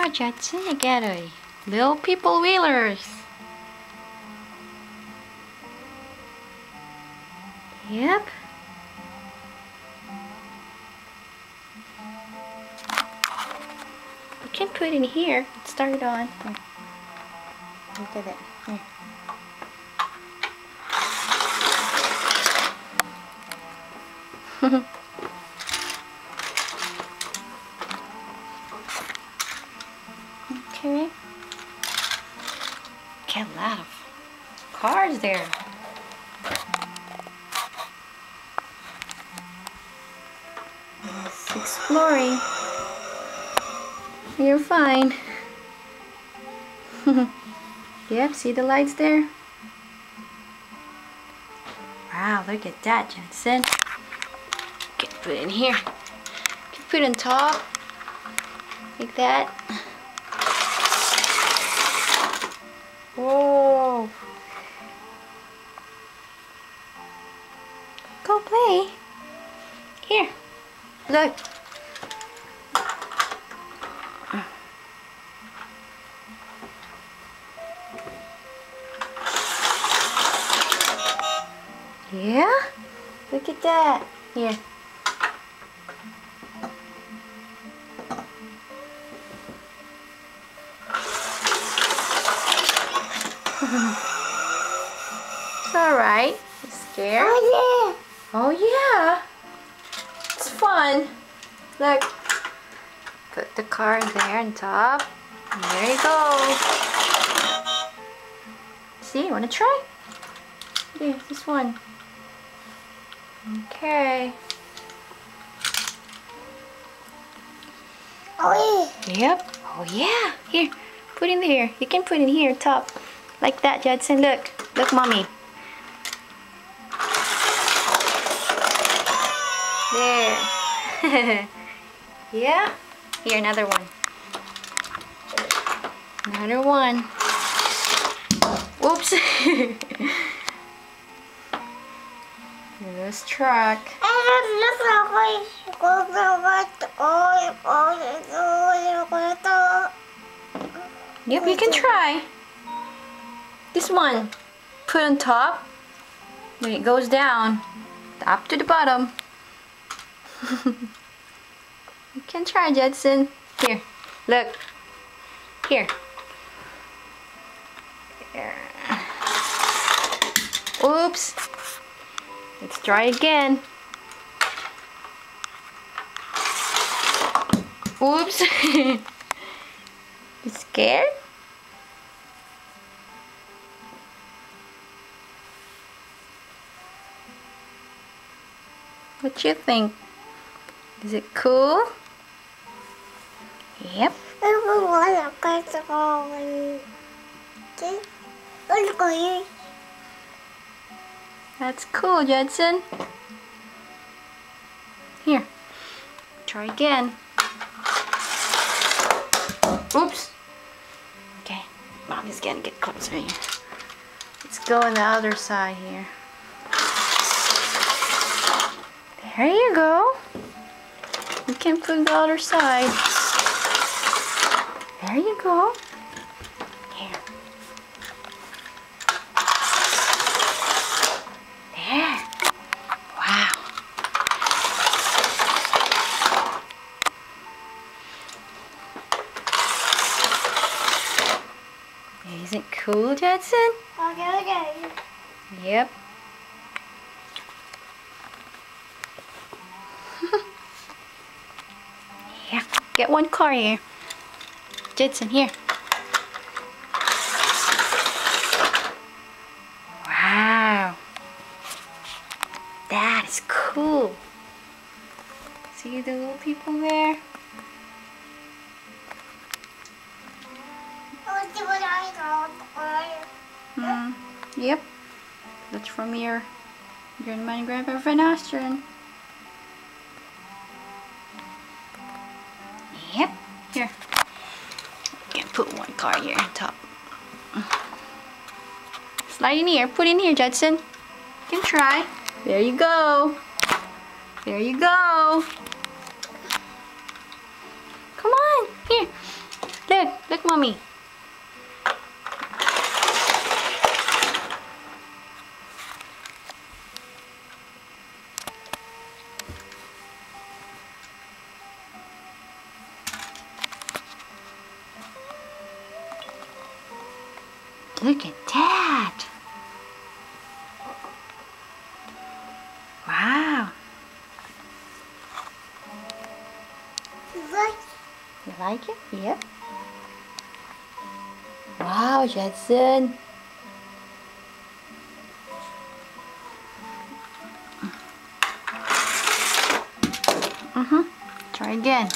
Wow, Judson, you get a little people wheelers. Yep. You can put in here. Start it on. Here. Look at it. Here. Okay. Get a lot of cars there. It's exploring. You're fine. Yep, see the lights there? Wow, look at that, Jensen. Can put it in here. Can put it on top. Like that. Whoa. Go play. Here. Look. Yeah? Look at that. Here. It's alright. You scared? Oh yeah. Oh yeah. It's fun. Look. Put the car there on top. And there you go. See, you wanna try? Here, this one. Okay. Oh yeah. Yep. Oh yeah. Here. Put in here. You can put in here top. Like that, Judson. Look. Look, Mommy. There. Yeah. Here, another one. Another one. Oops. This truck. Yep, you can try. This one. Put on top. When it goes down, top to the bottom. You can try, Judson. Here, look. Here. Oops. Let's try again. Oops. You scared? What you think? Is it cool? Yep. That's cool, Judson. Here. Try again. Oops. Okay. Mommy's gonna get closer here. Let's go on the other side here. There you go. You can put the other side. There you go. Here. There. Wow. Isn't it cool, Judson? Okay. Yep. Yeah, get one car here. Judson, here. Wow. That is cool. See the little people there? Yep. That's from your grandma and grandpa Van Ostren. Yep. Here. You can put one car here on top. Slide in here. Put in here, Judson. You can try. There you go. There you go. Come on. Here. Look. mommy. Look at that. Wow. You like it? Yep. Wow, Judson. Try again.